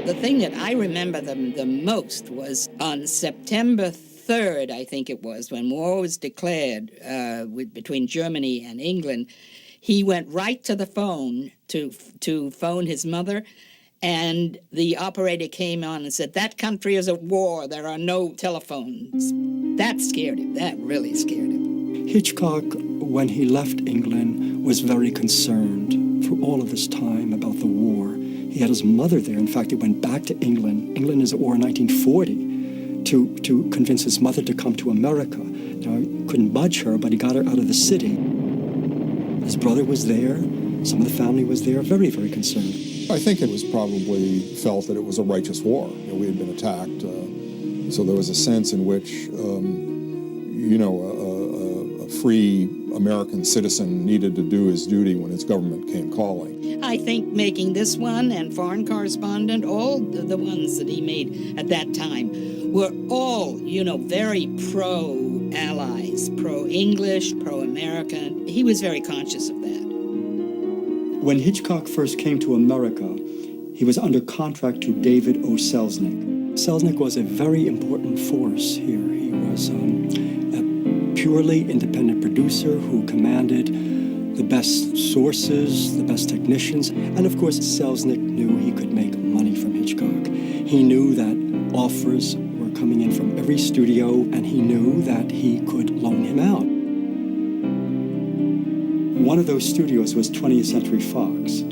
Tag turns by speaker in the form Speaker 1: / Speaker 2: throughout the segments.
Speaker 1: The thing that I remember the most was on September 3rd, I think it was, when war was declared between Germany and England. He went right to the phone to phone his mother, and the operator came on and said, "That country is at war. There are no telephones." That scared him. That really scared him.
Speaker 2: Hitchcock, when he left England, was very concerned for all of this time about the war. He had his mother there. In fact, he went back to England. England is at war in 1940 to convince his mother to come to America. Now, he couldn't budge her, but he got her out of the city. His brother was there. Some of the family was there, very, very concerned.
Speaker 3: I think it was probably felt that it was a righteous war. We had been attacked, so there was a sense in which, a free American citizen needed to do his duty when his government came calling.
Speaker 1: I think making this one and Foreign Correspondent, all the ones that he made at that time, were all, very pro-Allies, pro-English, pro-American. He was very conscious of that.
Speaker 2: When Hitchcock first came to America, he was under contract to David O. Selznick. Selznick was a very important force here. He was a purely independent producer who commanded the best sources, the best technicians, and of course Selznick knew he could make money from Hitchcock. He knew that offers were coming in from every studio, and he knew that he could loan him out. One of those studios was 20th Century Fox.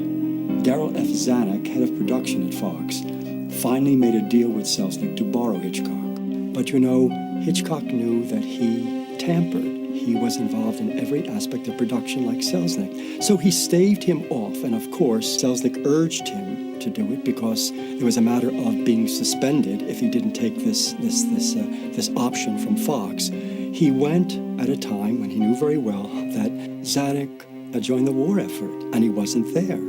Speaker 2: Darryl F. Zanuck, head of production at Fox, finally made a deal with Selznick to borrow Hitchcock. But Hitchcock knew that he tampered. He was involved in every aspect of production like Selznick. So he staved him off, and of course, Selznick urged him to do it because it was a matter of being suspended if he didn't take this option from Fox. He went at a time when he knew very well that Zanuck had joined the war effort, and he wasn't there.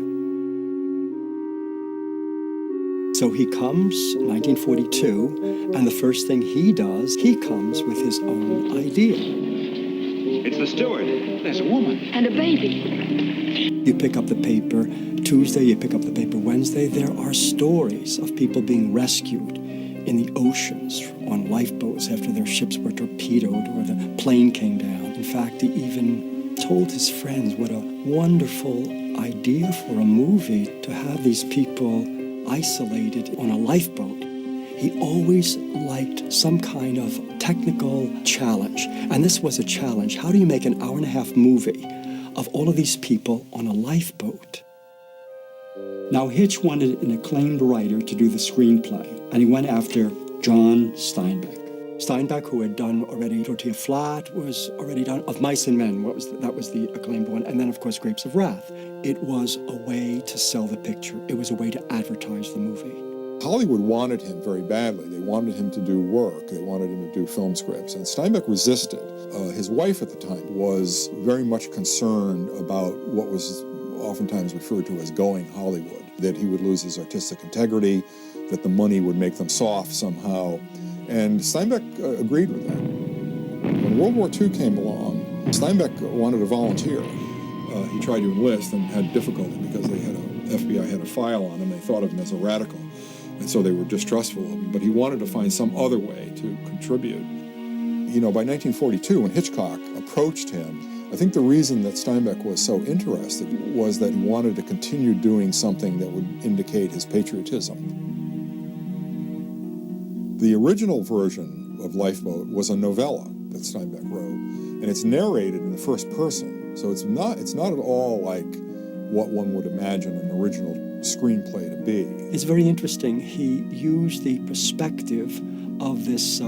Speaker 2: So he comes in 1942, and the first thing he does, he comes with his own idea.
Speaker 4: It's the steward. There's a woman.
Speaker 5: And a baby.
Speaker 2: You pick up the paper Tuesday, you pick up the paper Wednesday, there are stories of people being rescued in the oceans on lifeboats after their ships were torpedoed or the plane came down. In fact, he even told his friends what a wonderful idea for a movie to have these people isolated on a lifeboat. He always liked some kind of technical challenge, and this was a challenge. How do you make an hour-and-a-half movie of all of these people on a lifeboat? Now, Hitch wanted an acclaimed writer to do the screenplay, and he went after John Steinbeck. Steinbeck, who had done already Tortilla Flat, was already done Of Mice and Men. That was the acclaimed one, and then, of course, Grapes of Wrath. It was a way to sell the picture. It was a way to advertise the movie.
Speaker 3: Hollywood wanted him very badly. They wanted him to do work. They wanted him to do film scripts, and Steinbeck resisted. His wife at the time was very much concerned about what was oftentimes referred to as going Hollywood, that he would lose his artistic integrity, that the money would make them soft somehow, and Steinbeck agreed with that. When World War II came along, Steinbeck wanted to volunteer. He tried to enlist and had difficulty because FBI had a file on him. They thought of him as a radical, and so they were distrustful of him, but he wanted to find some other way to contribute. By 1942, when Hitchcock approached him, I think the reason that Steinbeck was so interested was that he wanted to continue doing something that would indicate his patriotism. The original version of Lifeboat was a novella that Steinbeck wrote, and it's narrated in the first person, so it's not at all like what one would imagine an original screenplay to be.
Speaker 2: It's very interesting. He used the perspective of this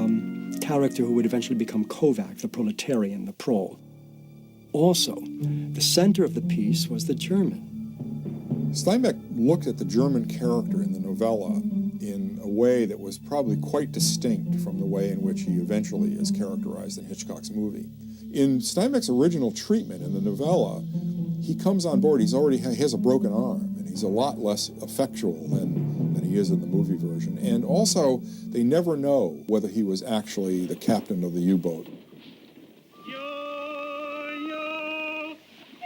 Speaker 2: character who would eventually become Kovac, the proletarian, the prole. Also, the center of the piece was the German.
Speaker 3: Steinbeck looked at the German character in the novella in a way that was probably quite distinct from the way in which he eventually is characterized in Hitchcock's movie. In Steinbeck's original treatment in the novella, he comes on board, he has a broken arm, and he's a lot less effectual than he is in the movie version. And also, they never know whether he was actually the captain of the U-boat.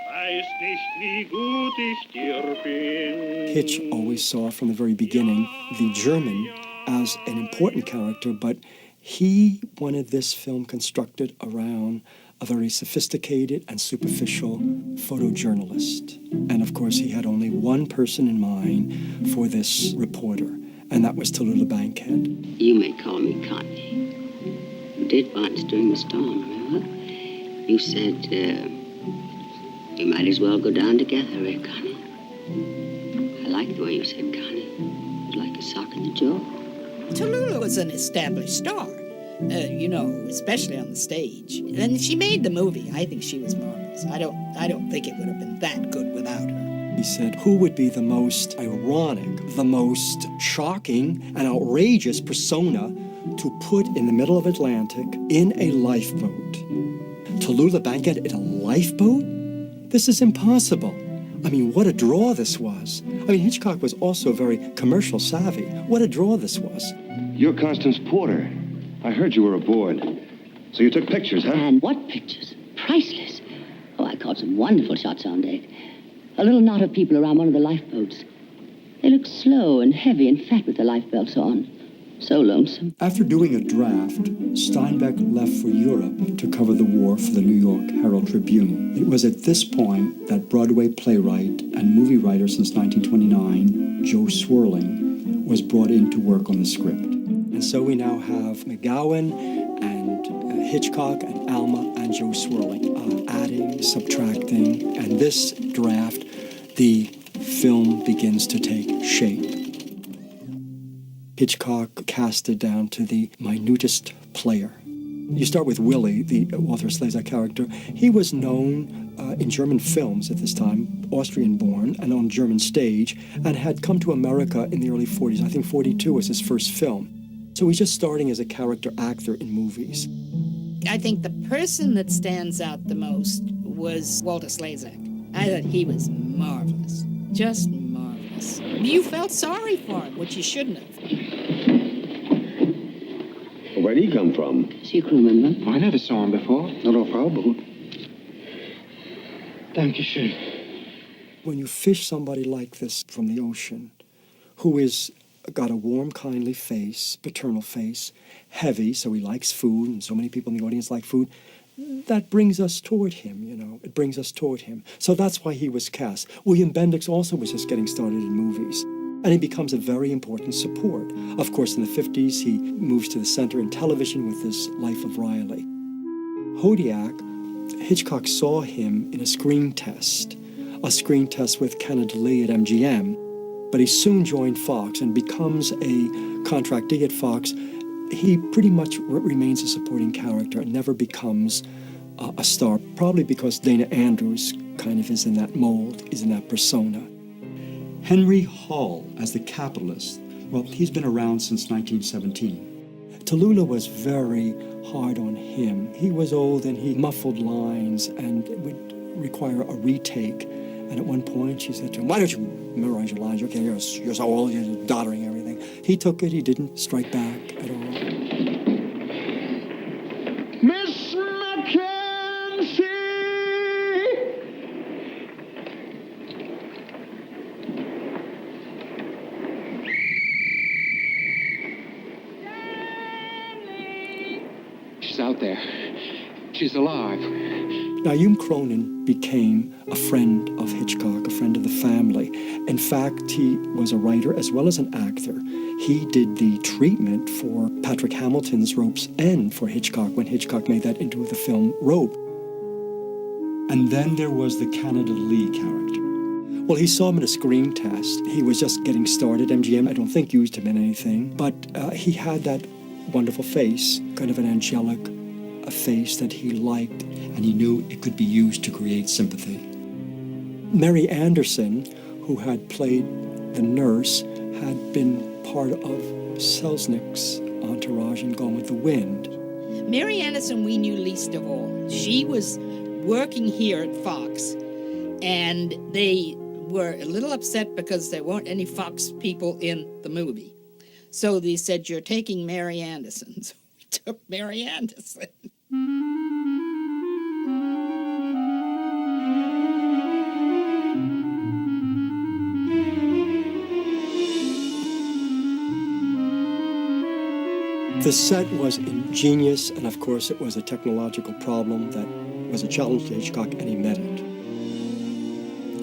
Speaker 6: I
Speaker 2: Hitch always saw from the very beginning the German as an important character, but he wanted this film constructed around a very sophisticated and superficial photojournalist. And of course, he had only one person in mind for this reporter, and that was Tallulah Bankhead.
Speaker 6: You may call me Connie. You did once during the storm, remember? You said, we might as well go down together, eh, Connie? I like the way you said Connie. It was like a sock in the jaw.
Speaker 1: Tallulah was an established star, especially on the stage. And she made the movie. I think she was marvelous. I don't think it would have been that good without her.
Speaker 2: He said, who would be the most ironic, the most shocking and outrageous persona to put in the middle of Atlantic in a lifeboat? Tallulah Bankhead in a lifeboat? This is impossible. I mean, what a draw this was. I mean, Hitchcock was also very commercial savvy. What a draw this was.
Speaker 7: You're Constance Porter. I heard you were aboard. So you took pictures, huh?
Speaker 6: And what pictures? Priceless. Oh, I caught some wonderful shots on deck. A little knot of people around one of the lifeboats. They looked slow and heavy and fat with the lifebelts on. So lonesome.
Speaker 2: After doing a draft, Steinbeck left for Europe to cover the war for the New York Herald Tribune. It was at this point that Broadway playwright and movie writer since 1929, Joe Swirling, was brought in to work on the script. And so we now have McGowan and Hitchcock and Alma and Joe Swirling, adding, subtracting, and this draft, the film begins to take shape. Hitchcock cast it down to the minutest player. You start with Willie, the Walter Slezak character. He was known in German films at this time, Austrian-born and on German stage, and had come to America in the early 40s. I think 42 was his first film. So he's just starting as a character actor in movies.
Speaker 1: I think the person that stands out the most was Walter Slezak. I thought he was marvelous, just marvelous. You felt sorry for him, which you shouldn't have.
Speaker 7: Where'd he come from?
Speaker 6: Sea crew member.
Speaker 4: I never saw him before.
Speaker 8: Not auf our boat.
Speaker 4: Dankeschön.
Speaker 2: When you fish somebody like this from the ocean, who is got a warm, kindly face, paternal face, heavy, so he likes food, and so many people in the audience like food, that brings us toward him, It brings us toward him. So that's why he was cast. William Bendix also was just getting started in movies, and he becomes a very important support. Of course, in the 50s, he moves to the center in television with his Life of Riley. Hodiak, Hitchcock saw him in a screen test with Kennedy Lee at MGM, but he soon joined Fox and becomes a contractee at Fox. He pretty much remains a supporting character and never becomes a star, probably because Dana Andrews kind of is in that mold, is in that persona. Henry Hall as the capitalist, well, he's been around since 1917. Tallulah was very hard on him. He was old and he muffled lines and it would require a retake. And at one point she said to him, why don't you memorize your lines? Okay, you're so old, you're doddering everything. He took it, he didn't strike back at all.
Speaker 8: Miss Mackenzie!
Speaker 4: She's out there. She's alive.
Speaker 2: Now, Hume Cronin became a friend of Hitchcock, a friend of the family. In fact, he was a writer as well as an actor. He did the treatment for Patrick Hamilton's Rope's End for Hitchcock when Hitchcock made that into the film Rope. And then there was the Canada Lee character. Well, he saw him at a screen test. He was just getting started. MGM, I don't think, used him in anything. But he had that wonderful face, kind of an angelic face that he liked. And he knew it could be used to create sympathy. Mary Anderson, who had played the nurse, had been part of Selznick's entourage in Gone with the Wind.
Speaker 1: Mary Anderson we knew least of all. She was working here at Fox, and they were a little upset because there weren't any Fox people in the movie. So they said, you're taking Mary Anderson. So we took Mary Anderson.
Speaker 2: The set was ingenious, and of course it was a technological problem that was a challenge to Hitchcock, and he met it.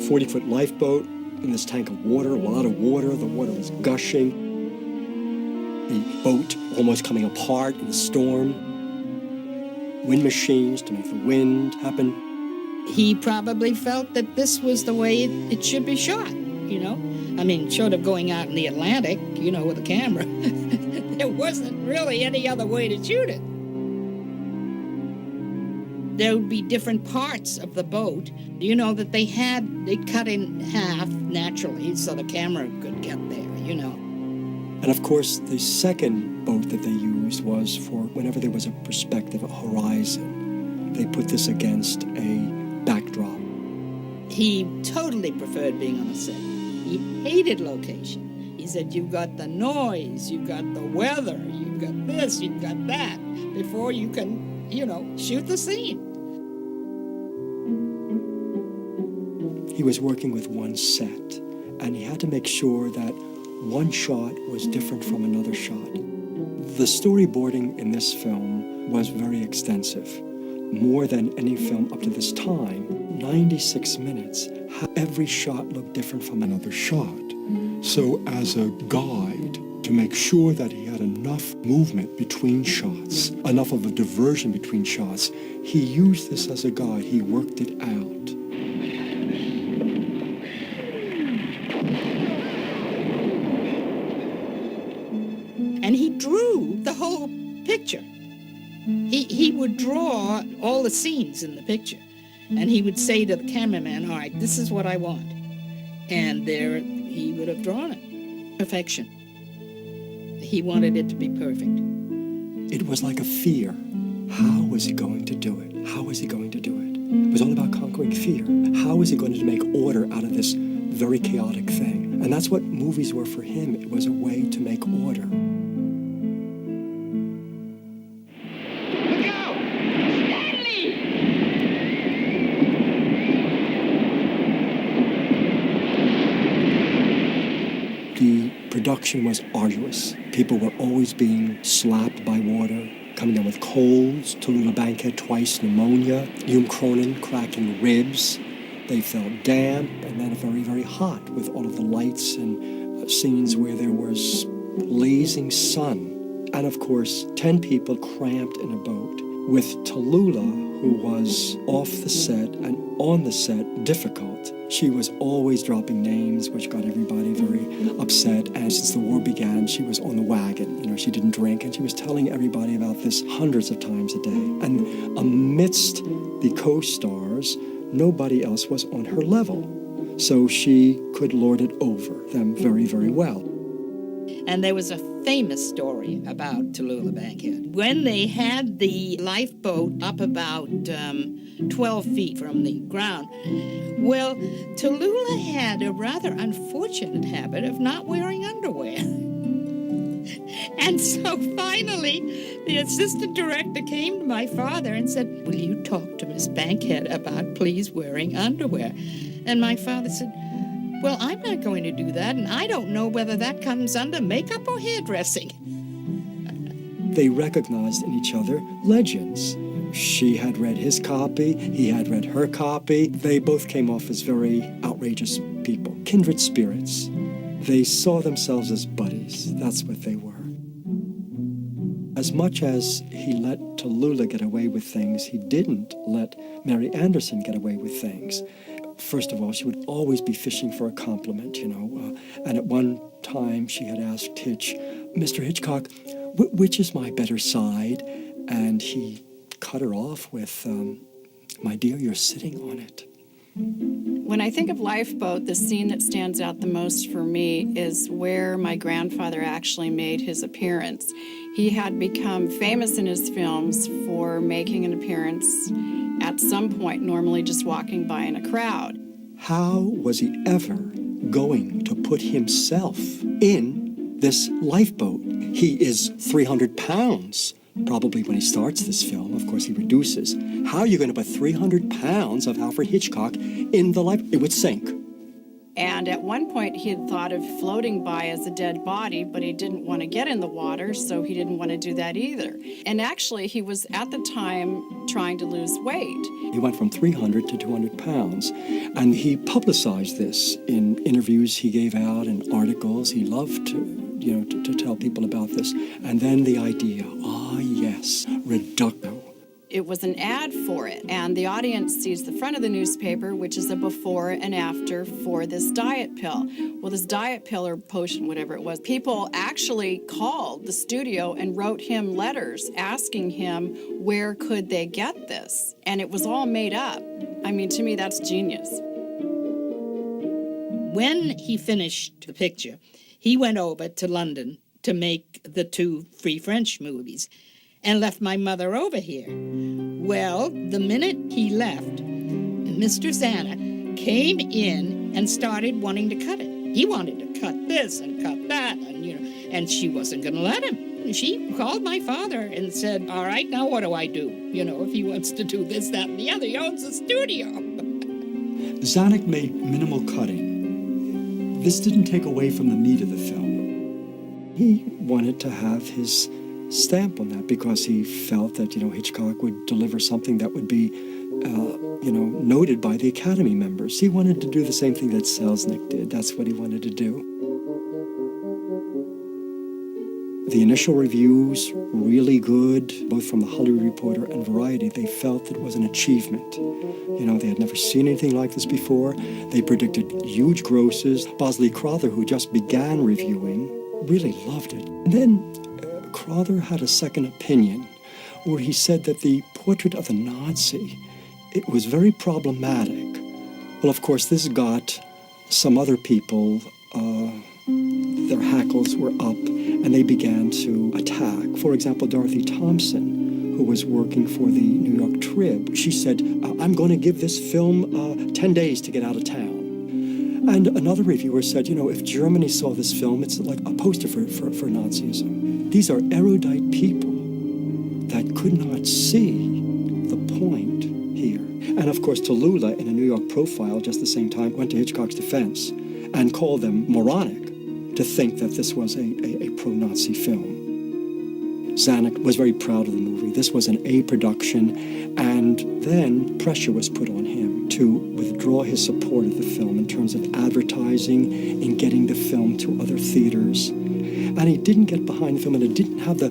Speaker 2: 40-foot lifeboat in this tank of water, a lot of water. The water was gushing. The boat almost coming apart in the storm. Wind machines to make the wind happen.
Speaker 1: He probably felt that this was the way it should be shot, you know? I mean, short of going out in the Atlantic, you know, with a camera, there wasn't really any other way to shoot it. There would be different parts of the boat, you know, that they cut in half naturally so the camera could get there, you know.
Speaker 2: And of course, the second boat that they used was for whenever there was a perspective, a horizon. They put this against a backdrop.
Speaker 1: He totally preferred being on a set. He hated location. He said, you've got the noise, you've got the weather, you've got this, you've got that, before you can, you know, shoot the scene.
Speaker 2: He was working with one set, and he had to make sure that one shot was different from another shot. The storyboarding in this film was very extensive, more than any film up to this time. 96 minutes, every shot looked different from another shot.
Speaker 3: So as a guide, to make sure that he had enough movement between shots,
Speaker 2: Enough of a diversion between shots, he used this as a guide. He worked it out.
Speaker 1: And he drew the whole picture. He would draw all the scenes in the picture. And he would say to the cameraman, all right, this is what I want. And there he would have drawn it. Perfection. He wanted it to be perfect.
Speaker 2: It was like a fear. How was he going to do it? How was he going to do it? It was all about conquering fear. How was he going to make order out of this very chaotic thing? And that's what movies were for him. It was a way to make order. Production was arduous. People were always being slapped by water, coming down with colds. Tallulah Bankhead twice pneumonia. Hume Cronin cracking ribs. They felt damp and then very, very hot with all of the lights and scenes where there was blazing sun. And of course, 10 people cramped in a boat with Tallulah, who was off the set and on the set difficult. She was always dropping names, which got everybody very upset. And since the war began, she was on the wagon. You know, she didn't drink, and she was telling everybody about this hundreds of times a day. And amidst the co-stars, nobody else was on her level. So she could lord it over them very, very well.
Speaker 1: And there was a famous story about Tallulah Bankhead. When they had the lifeboat up about 12 feet from the ground, well, Tallulah had a rather unfortunate habit of not wearing underwear. And so finally, the assistant director came to my father and said, will you talk to Miss Bankhead about please wearing underwear? And my father said, well, I'm not going to do that, and I don't know whether that comes under makeup or hairdressing.
Speaker 2: They recognized in each other legends. She had read his copy, he had read her copy. They both came off as very outrageous people, kindred spirits. They saw themselves as buddies. That's what they were. As much as he let Tallulah get away with things, he didn't let Mary Anderson get away with things. First of all, she would always be fishing for a compliment, you know. And at one time, she had asked Hitch, Mr. Hitchcock, which is my better side? And he cut her off with, my dear, you're sitting on it.
Speaker 5: When I think of Lifeboat, the scene that stands out the most for me is where my grandfather actually made his appearance. He had become famous in his films for making an appearance at some point, normally just walking by in a crowd.
Speaker 2: How was he ever going to put himself in this lifeboat? He is 300 pounds, probably when he starts this film. Of course, he reduces. How are you going to put 300 pounds of Alfred Hitchcock in the lifeboat? It would sink.
Speaker 5: And at one point, he had thought of floating by as a dead body, but he didn't want to get in the water, so he didn't want to do that either. And actually, he was at the time trying to lose weight.
Speaker 2: He went from 300 to 200 pounds, and he publicized this in interviews he gave out and articles. He loved to tell people about this. And then the idea, yes, reducto.
Speaker 5: It was an ad for it, and the audience sees the front of the newspaper, which is a before and after for this diet pill. Well, this diet pill or potion, whatever it was, people actually called the studio and wrote him letters asking him where could they get this. And it was all made up. I mean, to me, that's genius.
Speaker 1: When he finished the picture, he went over to London to make the 2 Free French movies and left my mother over here. Well, the minute he left, Mr. Zanuck came in and started wanting to cut it. He wanted to cut this and cut that, and she wasn't going to let him. She called my father and said, all right, now what do I do? If he wants to do this, that, and the other, he owns a studio.
Speaker 2: Zanuck made minimal cutting. This didn't take away from the meat of the film. He wanted to have his stamp on that because he felt that, Hitchcock would deliver something that would be, noted by the Academy members. He wanted to do the same thing that Selznick did. That's what he wanted to do. The initial reviews, really good, both from the Hollywood Reporter and Variety. They felt that it was an achievement. They had never seen anything like this before. They predicted huge grosses. Bosley Crowther, who just began reviewing, really loved it. And then Crowther had a second opinion where he said that the portrait of the Nazi, it was very problematic. Well, of course, this got some other people, their hackles were up, and they began to attack. For example, Dorothy Thompson, who was working for the New York Trib, she said, I'm going to give this film 10 days to get out of town. And another reviewer said, if Germany saw this film, it's like a poster for Nazism. These are erudite people that could not see the point here. And of course, Tallulah, in a New York profile just the same time, went to Hitchcock's defense and called them moronic to think that this was a pro-Nazi film. Zanuck was very proud of the movie. This was an A production, and then pressure was put on him to withdraw his support of the film in terms of advertising and getting the film to other theaters. And he didn't get behind the film, and it didn't have the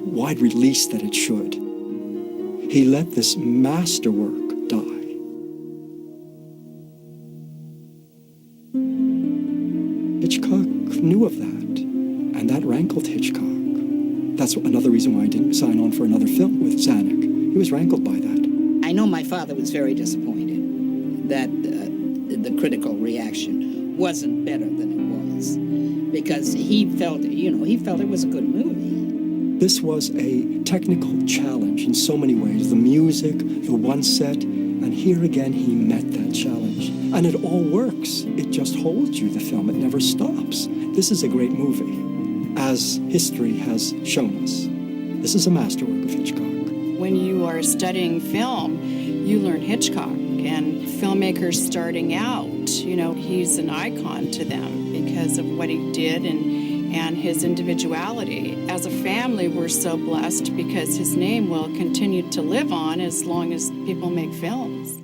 Speaker 2: wide release that it should. He let this masterwork die. Hitchcock knew of that, and that rankled Hitchcock. That's another reason why I didn't sign on for another film with Zanuck. He was rankled by that.
Speaker 1: I know my father was very disappointed that the critical reaction wasn't better than it was, because he felt it was a good movie.
Speaker 2: This was a technical challenge in so many ways. The music, the one set, and here again he met that challenge. And it all works. It just holds you, the film. It never stops. This is a great movie, as history has shown us. This is a masterwork of Hitchcock.
Speaker 5: When you are studying film, you learn Hitchcock, and filmmakers starting out, he's an icon to them because of what he did and his individuality. As a family, we're so blessed because his name will continue to live on as long as people make films.